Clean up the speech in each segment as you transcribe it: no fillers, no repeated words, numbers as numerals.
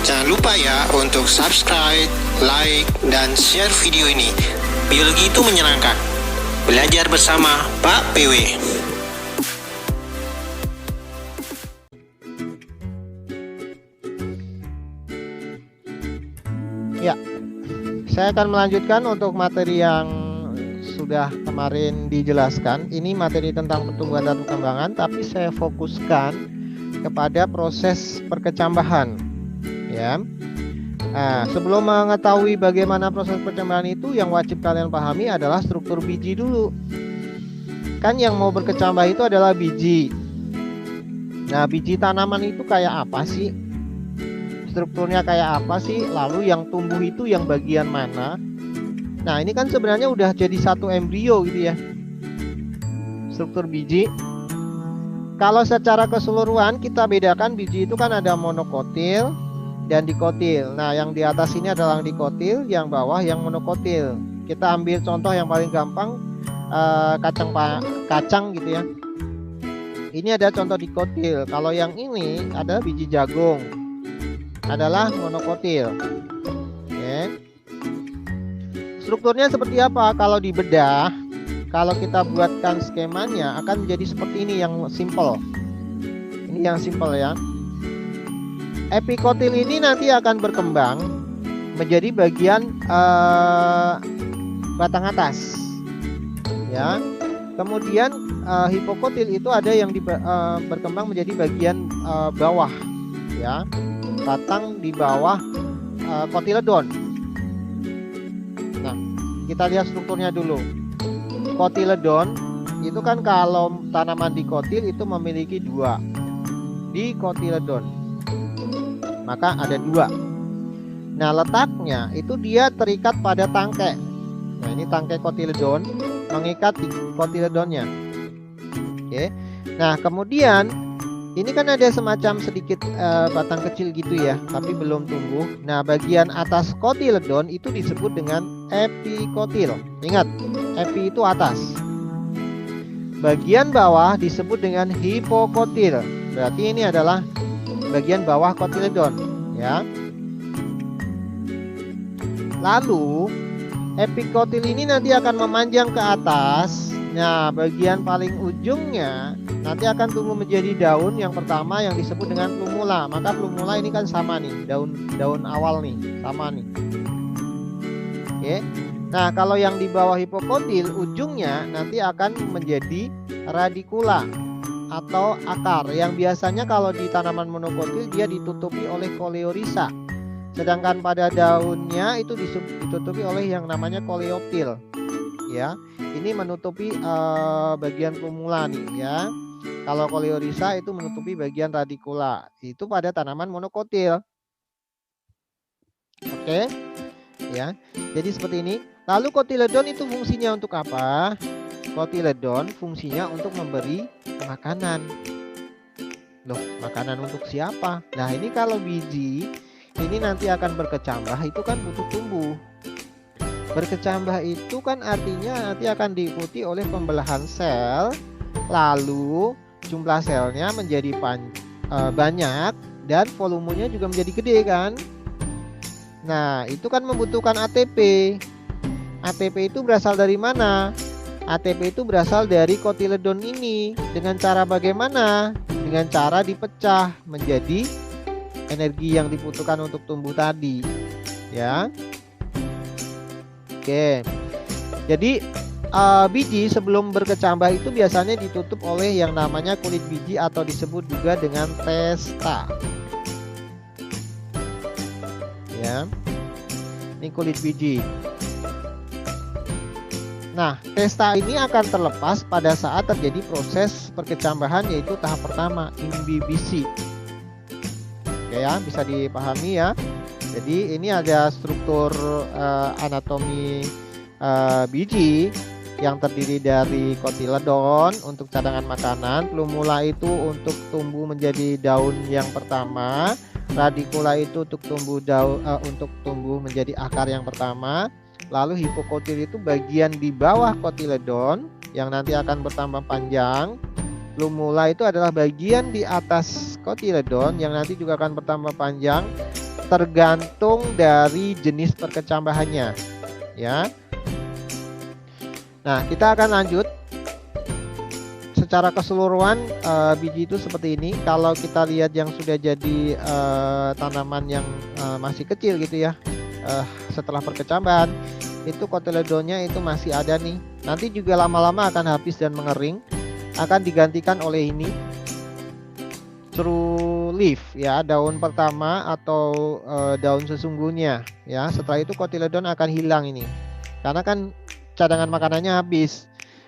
Jangan lupa ya untuk subscribe, like, dan share video ini. Biologi itu menyenangkan. Belajar bersama Pak PW. Ya, saya akan melanjutkan untuk materi yang sudah kemarin dijelaskan. Ini materi tentang pertumbuhan dan perkembangan, tapi saya fokuskan kepada proses perkecambahan. Ya. Nah, sebelum mengetahui bagaimana proses perkecambahan itu, yang wajib kalian pahami adalah struktur biji dulu. Kan yang mau berkecambah itu adalah biji. Nah, biji tanaman itu kayak apa sih? Strukturnya kayak apa sih? Lalu yang tumbuh itu yang bagian mana? Nah, ini kan sebenarnya udah jadi satu embrio gitu ya. Struktur biji. Kalau secara keseluruhan kita bedakan biji itu kan ada monokotil dan dikotil. Nah, yang di atas ini adalah dikotil, yang bawah yang monokotil. Kita ambil contoh yang paling gampang, kacang gitu ya. Ini ada contoh dikotil. Kalau yang ini ada biji jagung, adalah monokotil. Oke. Strukturnya seperti apa? Kalau dibedah, kalau kita buatkan skemanya akan menjadi seperti ini yang simple. Ini yang simple ya. Epikotil ini nanti akan berkembang menjadi bagian batang atas. Ya. Kemudian hipokotil itu ada yang berkembang menjadi bagian bawah, ya. Batang di bawah kotiledon. Nah, kita lihat strukturnya dulu. Kotiledon itu kan kalau tanaman dikotil itu memiliki dua dikotiledon, maka ada dua. Nah, letaknya itu dia terikat pada tangkai. Nah, ini tangkai kotiledon mengikat di kotiledonnya. Oke. Nah, kemudian ini kan ada semacam sedikit batang kecil gitu ya, tapi belum tumbuh. Nah, bagian atas kotiledon itu disebut dengan epikotil. Ingat, epi itu atas. Bagian bawah disebut dengan hipokotil. Berarti ini adalah bagian bawah kotiledon, ya. Lalu epikotil ini nanti akan memanjang ke atas. Nah, bagian paling ujungnya nanti akan tumbuh menjadi daun yang pertama yang disebut dengan plumula. Maka plumula ini kan sama nih, daun awal nih, sama nih. Oke. Nah, kalau yang di bawah hipokotil ujungnya nanti akan menjadi radikula atau akar, yang biasanya kalau di tanaman monokotil dia ditutupi oleh koleorisa. Sedangkan pada daunnya itu ditutupi oleh yang namanya koleoptil. Ya, ini menutupi bagian plumula nih ya. Kalau koleorisa itu menutupi bagian radikula. Itu pada tanaman monokotil. Oke. Ya. Jadi seperti ini. Lalu kotiledon itu fungsinya untuk apa? Kotiledon fungsinya untuk memberi makanan. Loh, makanan untuk siapa? Nah, ini kalau biji ini nanti akan berkecambah, itu kan butuh tumbuh. Berkecambah itu kan artinya nanti akan diikuti oleh pembelahan sel, lalu jumlah selnya menjadi banyak dan volumenya juga menjadi gede kan. Nah, itu kan membutuhkan ATP. ATP itu berasal dari mana? ATP itu berasal dari kotiledon ini. Dengan cara bagaimana? Dengan cara dipecah menjadi energi yang dibutuhkan untuk tumbuh tadi, ya. Oke, jadi biji sebelum berkecambah itu biasanya ditutup oleh yang namanya kulit biji atau disebut juga dengan testa. Ya, ini kulit biji. Nah, testa ini akan terlepas pada saat terjadi proses perkecambahan, yaitu tahap pertama, imbibisi. Oke ya, bisa dipahami ya. Jadi ini ada struktur anatomi biji yang terdiri dari kotiledon untuk cadangan makanan, plumula itu untuk tumbuh menjadi daun yang pertama, radikula itu untuk tumbuh menjadi akar yang pertama, lalu hipokotil itu bagian di bawah kotiledon yang nanti akan bertambah panjang. Plumula itu adalah bagian di atas kotiledon yang nanti juga akan bertambah panjang. tergantung dari jenis perkecambahannya, ya. Nah, kita akan lanjut. Secara keseluruhan biji itu seperti ini. Kalau kita lihat yang sudah jadi tanaman yang masih kecil gitu ya, setelah perkecambahan, itu kotyledonnya itu masih ada nih. Nanti juga lama-lama akan habis dan mengering, akan digantikan oleh ini true leaf, ya, daun pertama atau daun sesungguhnya, ya. Setelah itu kotyledon akan hilang ini, karena kan cadangan makanannya habis.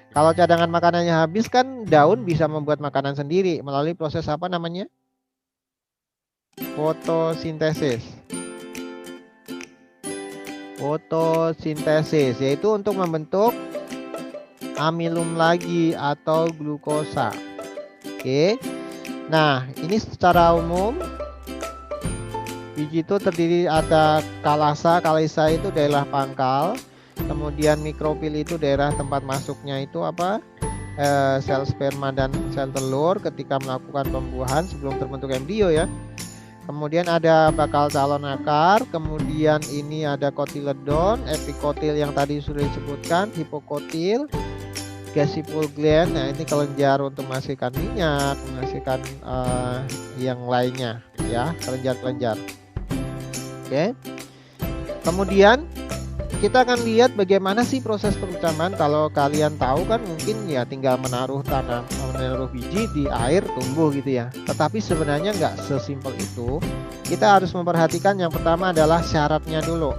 Kalau cadangan makanannya habis kan daun bisa membuat makanan sendiri melalui proses apa namanya? Fotosintesis. Fotosintesis, yaitu untuk membentuk amilum lagi atau glukosa. Oke. Nah, ini secara umum biji itu terdiri ada kalasa. Kalasa itu daerah pangkal. Kemudian mikrofil itu daerah tempat masuknya itu apa? Sel sperma dan sel telur ketika melakukan pembuahan sebelum terbentuk embrio, ya. Kemudian ada bakal calon akar. Kemudian ini ada kotiledon, epikotil yang tadi sudah disebutkan, hipokotil, gasipul gland. Nah, ini kelenjar untuk menghasilkan minyak, menghasilkan yang lainnya, ya, kelenjar-kelenjar. Oke. Kemudian kita akan lihat bagaimana sih proses perkecambahan. Kalau kalian tahu kan mungkin ya tinggal menaruh biji di air tumbuh gitu ya. Tetapi sebenarnya nggak sesimpel itu. Kita harus memperhatikan yang pertama adalah syaratnya dulu.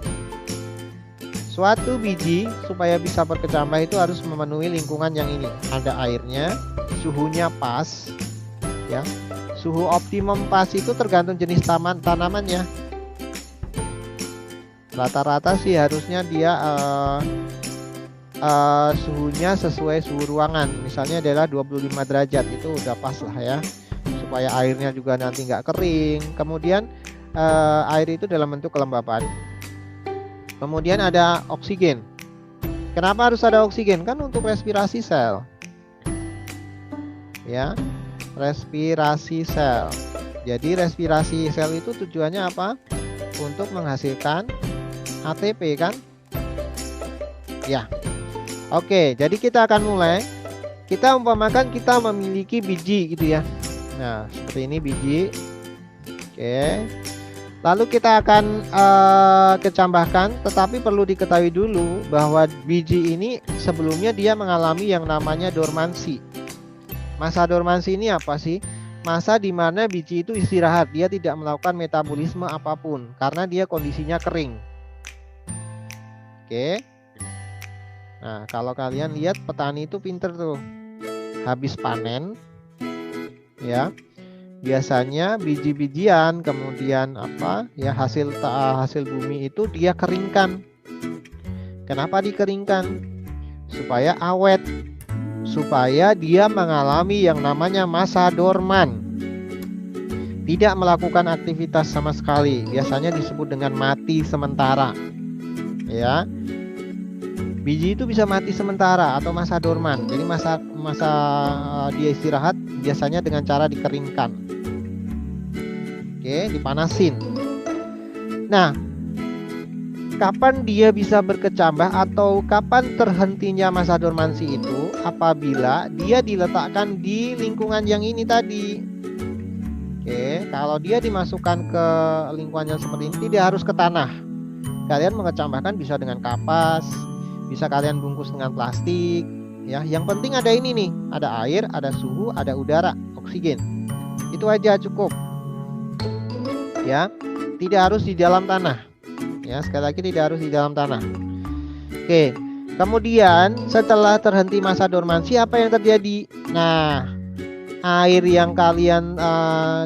Suatu biji supaya bisa berkecambah itu harus memenuhi lingkungan yang ini. Ada airnya, suhunya pas, ya. Suhu optimum pas itu tergantung jenis tanamannya. Rata-rata sih harusnya dia suhunya sesuai suhu ruangan. Misalnya adalah 25 derajat, itu udah pas lah ya. Supaya airnya juga nanti nggak kering. Kemudian air itu dalam bentuk kelembapan. Kemudian ada oksigen. Kenapa harus ada oksigen? Kan untuk respirasi sel. Ya, respirasi sel. Jadi respirasi sel itu tujuannya apa? Untuk menghasilkan ATP kan? Ya. Oke, jadi kita akan mulai. Kita umpamakan kita memiliki biji gitu ya. Nah, seperti ini biji. Oke. Lalu kita akan kecambahkan, tetapi perlu diketahui dulu bahwa biji ini sebelumnya dia mengalami yang namanya dormansi. Masa dormansi ini apa sih? Masa di mana biji itu istirahat, dia tidak melakukan metabolisme apapun karena dia kondisinya kering. Oke. Nah, kalau kalian lihat petani itu pinter tuh. Habis panen, ya. Biasanya biji-bijian, kemudian apa ya, hasil bumi itu dia keringkan. Kenapa dikeringkan? Supaya awet, supaya dia mengalami yang namanya masa dorman, tidak melakukan aktivitas sama sekali. Biasanya disebut dengan mati sementara, ya. Biji itu bisa mati sementara atau masa dorman. Jadi masa dia istirahat biasanya dengan cara dikeringkan. Oke, dipanasin. Nah, kapan dia bisa berkecambah atau kapan terhentinya masa dormansi itu? Apabila dia diletakkan di lingkungan yang ini tadi. Oke, kalau dia dimasukkan ke lingkungan yang seperti ini, tidak harus ke tanah. Kalian mengecambahkan bisa dengan kapas, bisa kalian bungkus dengan plastik, ya. Yang penting ada ini nih, ada air, ada suhu, ada udara, oksigen. Itu aja cukup. Ya, tidak harus di dalam tanah. Ya, sekali lagi tidak harus di dalam tanah. Oke. Kemudian setelah terhenti masa dormansi, apa yang terjadi? Nah, air yang kalian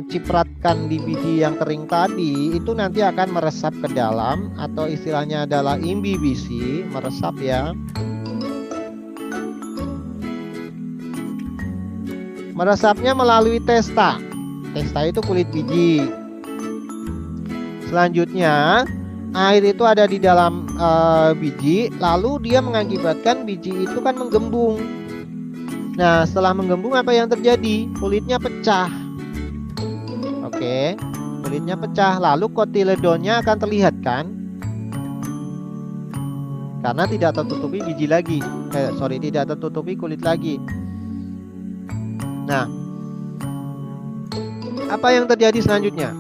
cipratkan di biji yang kering tadi itu nanti akan meresap ke dalam, atau istilahnya adalah imbibisi, meresap ya. Meresapnya melalui testa. Testa itu kulit biji. Selanjutnya air itu ada di dalam biji, lalu dia mengakibatkan biji itu kan menggembung. Nah, setelah menggembung apa yang terjadi? Kulitnya pecah. Oke, kulitnya pecah, lalu kotiledonnya akan terlihat kan? Karena tidak tertutupi biji lagi, tidak tertutupi kulit lagi. Nah, apa yang terjadi selanjutnya?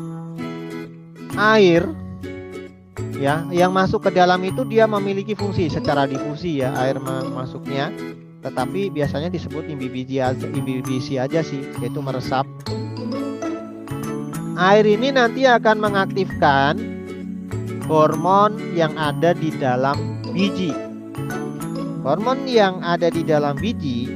Air ya yang masuk ke dalam itu dia memiliki fungsi secara difusi ya, air masuknya, tetapi biasanya disebut imbibisi aja sih, yaitu meresap. Air ini nanti akan mengaktifkan hormon yang ada di dalam biji. Hormon yang ada di dalam biji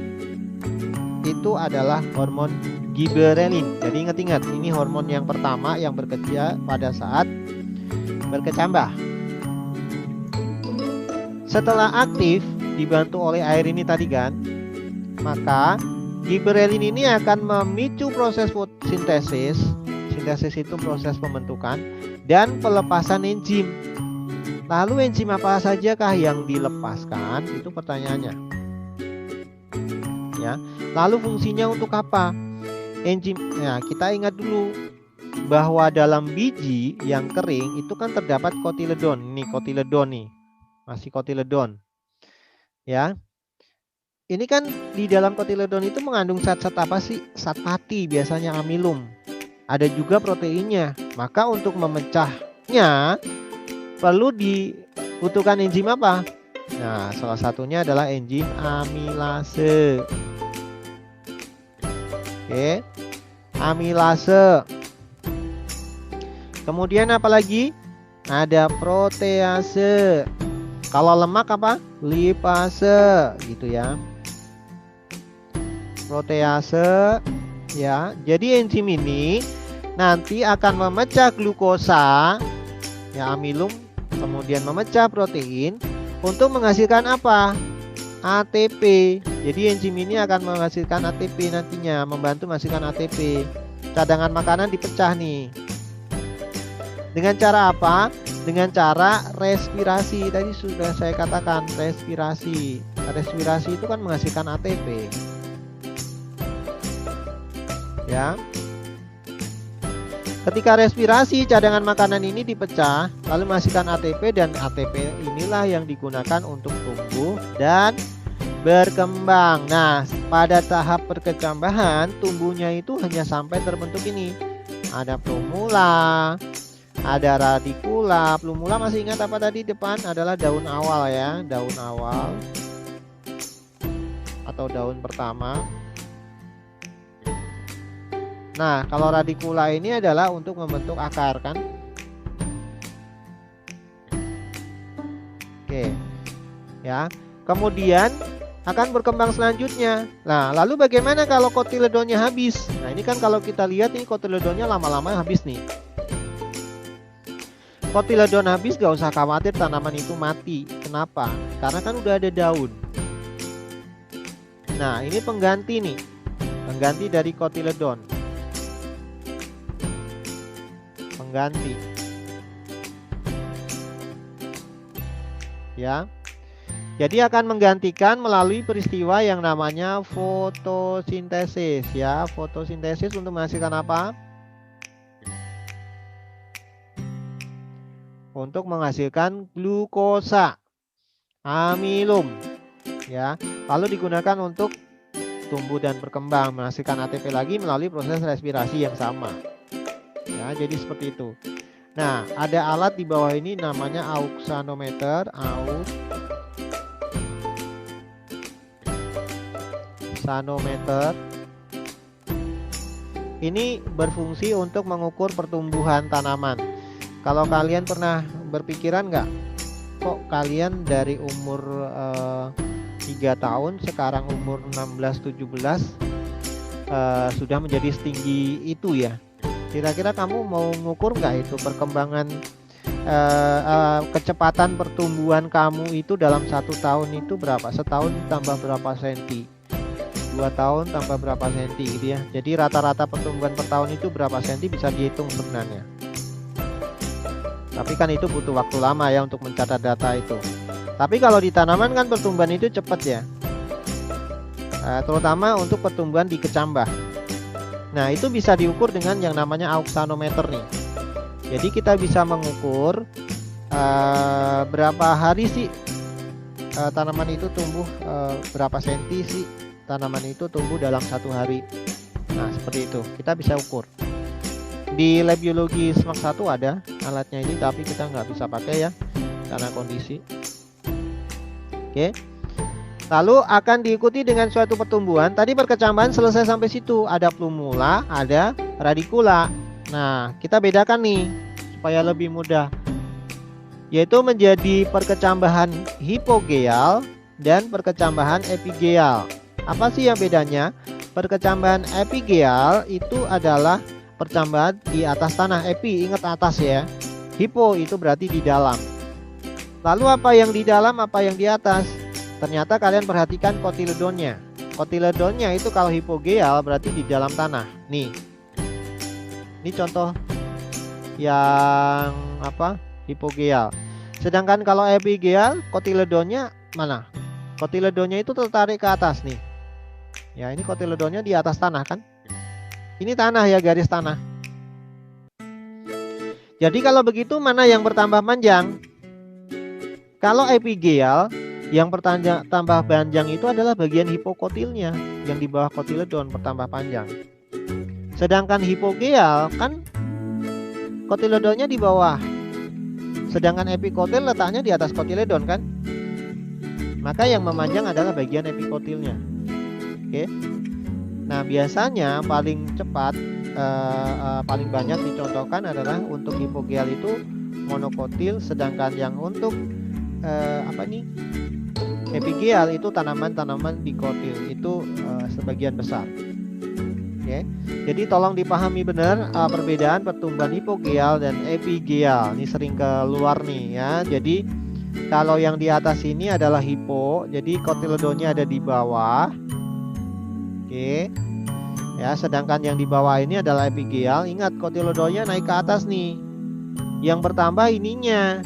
itu adalah hormon giberelin. Jadi ingat-ingat, ini hormon yang pertama yang bekerja pada saat berkecambah. Setelah aktif dibantu oleh air ini tadi kan, maka giberelin ini akan memicu proses fotosintesis. Sintesis itu proses pembentukan dan pelepasan enzim. Lalu enzim apa sajakah yang dilepaskan? Itu pertanyaannya. Ya. Lalu fungsinya untuk apa? Enzim. Nah, kita ingat dulu bahwa dalam biji yang kering itu kan terdapat kotiledon. Ini kotiledon nih. Masih kotiledon. Ya. Ini kan di dalam kotiledon itu mengandung zat-zat apa sih? Zat pati, biasanya amilum. Ada juga proteinnya. Maka untuk memecahnya perlu dibutuhkan enzim apa? Nah, salah satunya adalah enzim amilase. Oke. Amilase. Kemudian apa lagi? Ada protease. Kalau lemak apa? Lipase, gitu ya. Protease ya. Jadi enzim ini nanti akan memecah glukosa ya, amilum, kemudian memecah protein untuk menghasilkan apa? ATP. Jadi enzim ini akan menghasilkan ATP nantinya, membantu menghasilkan ATP. Cadangan makanan dipecah nih. Dengan cara apa? Dengan cara respirasi. Tadi sudah saya katakan respirasi. Respirasi itu kan menghasilkan ATP. Ya. Ketika respirasi, cadangan makanan ini dipecah, lalu menghasilkan ATP, dan ATP inilah yang digunakan untuk tumbuh dan berkembang. Nah, pada tahap perkecambahan, tumbuhnya itu hanya sampai terbentuk ini. Ada plumula, ada radikula. Plumula masih ingat apa tadi depan? Adalah daun awal ya, daun awal atau daun pertama. Nah, kalau radikula ini adalah untuk membentuk akar kan? Oke. Ya. Kemudian akan berkembang selanjutnya. Nah, lalu bagaimana kalau kotiledonnya habis? Nah, ini kan kalau kita lihat ini kotiledonnya lama-lama habis nih. Kotiledon habis, gak usah khawatir tanaman itu mati. Kenapa? Karena kan udah ada daun. Nah, ini pengganti nih. Pengganti dari kotiledon. Pengganti. Ya. Jadi akan menggantikan melalui peristiwa yang namanya fotosintesis ya. Fotosintesis untuk menghasilkan apa? Untuk menghasilkan glukosa, amilum ya. Lalu digunakan untuk tumbuh dan berkembang, menghasilkan ATP lagi melalui proses respirasi yang sama. Ya, jadi seperti itu. Nah, ada alat di bawah ini namanya auxanometer. Auxanometer. Ini berfungsi untuk mengukur pertumbuhan tanaman. Kalau kalian pernah berpikiran nggak, kok kalian dari umur 3 tahun sekarang umur 16-17 sudah menjadi setinggi itu ya? Kira-kira kamu mau mengukur nggak itu perkembangan kecepatan pertumbuhan kamu itu dalam 1 tahun itu berapa? Setahun tambah berapa senti? 2 tahun tambah berapa senti gitu ya. Jadi rata-rata pertumbuhan per tahun itu berapa senti bisa dihitung sebenarnya. Tapi kan itu butuh waktu lama ya untuk mencatat data itu. Tapi kalau di tanaman kan pertumbuhan itu cepat ya. Terutama untuk pertumbuhan di kecambah. Nah, itu bisa diukur dengan yang namanya auxanometer nih. Jadi kita bisa mengukur berapa hari sih tanaman itu tumbuh, berapa senti sih tanaman itu tumbuh dalam 1 hari. Nah, seperti itu kita bisa ukur. Di lab biologi SMAK 1 ada alatnya ini, tapi kita nggak bisa pakai ya karena kondisi. Oke. Lalu akan diikuti dengan suatu pertumbuhan. Tadi perkecambahan selesai sampai situ. Ada plumula, ada radicula. Nah, kita bedakan nih supaya lebih mudah. Yaitu menjadi perkecambahan hipogeal dan perkecambahan epigeal. Apa sih yang bedanya? Perkecambahan epigeal itu adalah percambahan di atas tanah. Epi, ingat atas ya. Hipo itu berarti di dalam. Lalu apa yang di dalam, apa yang di atas? Ternyata kalian perhatikan kotiledonnya. Kotiledonnya itu kalau hipogeal berarti di dalam tanah. Nih. Ini contoh yang apa? Hipogeal. Sedangkan kalau epigeal, kotiledonnya mana? Kotiledonnya itu tertarik ke atas nih. Ya, ini kotiledonnya di atas tanah kan? Ini tanah ya, garis tanah. Jadi kalau begitu mana yang bertambah panjang? Kalau epigeal, yang tambah panjang itu adalah bagian hipokotilnya, yang di bawah kotiledon bertambah panjang. Sedangkan hipogeal kan kotiledonnya di bawah. Sedangkan epikotil letaknya di atas kotiledon kan? Maka yang memanjang adalah bagian epikotilnya. Oke. Nah, biasanya paling cepat paling banyak dicontohkan adalah untuk hipogeal itu monokotil, sedangkan yang untuk epigeal itu tanaman-tanaman dikotil itu sebagian besar. Oke. Jadi tolong dipahami benar perbedaan pertumbuhan hipogeal dan epigeal. Ini sering keluar nih ya. Jadi kalau yang di atas ini adalah hipo, jadi kotiledonnya ada di bawah. Oke. Ya, sedangkan yang di bawah ini adalah epigeal. Ingat, kotiledonnya naik ke atas nih. Yang bertambah ininya.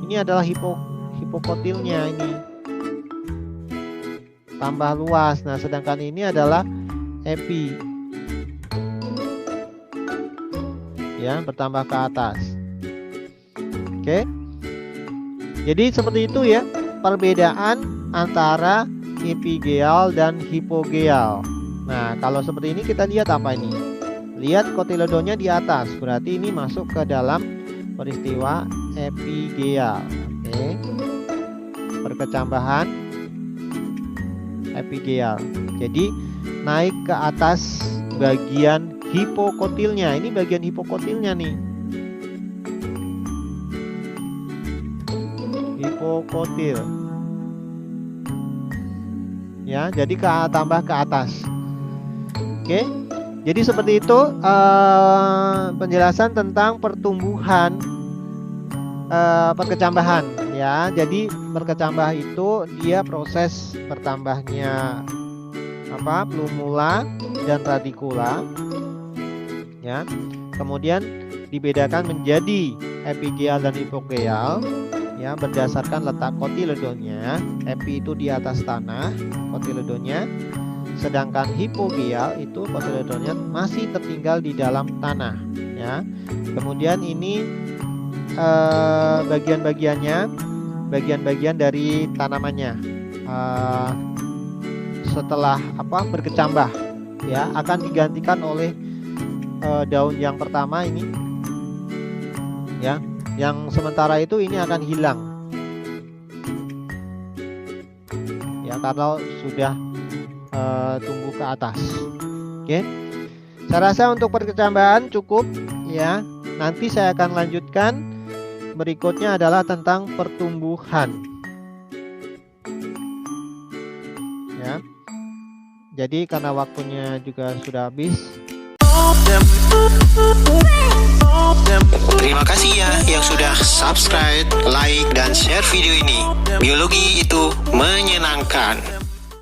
Ini adalah hipokotilnya ini. Tambah luas. Nah, sedangkan ini adalah epi. Ya, bertambah ke atas. Oke. Jadi seperti itu ya perbedaan antara epigeal dan hipogeal. Nah, kalau seperti ini kita lihat apa ini? Lihat kotiledonnya di atas, berarti ini masuk ke dalam peristiwa epigeal. Oke. Perkecambahan epigeal. Jadi naik ke atas bagian hipokotilnya. Ini bagian hipokotilnya nih. Hipokotil. Ya, jadi tambah ke atas. Oke. Jadi seperti itu penjelasan tentang pertumbuhan perkecambahan ya. Jadi perkecambah itu dia proses bertambahnya plumula dan radicula ya. Kemudian dibedakan menjadi epigeal dan hipogeal ya berdasarkan letak kotiledonnya. Epi itu di atas tanah kotiledonnya, sedangkan hipogeal itu kotiledonnya masih tertinggal di dalam tanah ya. Kemudian ini bagian-bagian dari tanamannya setelah berkecambah ya akan digantikan oleh daun yang pertama ini ya, yang sementara itu ini akan hilang ya kalau sudah tumbuh ke atas. Oke. Saya rasa untuk perkecambahan cukup ya. Nanti saya akan lanjutkan. Berikutnya adalah tentang pertumbuhan. Ya. Jadi karena waktunya juga sudah habis. Terima kasih ya yang sudah subscribe, like, dan share video ini. Biologi itu menyenangkan.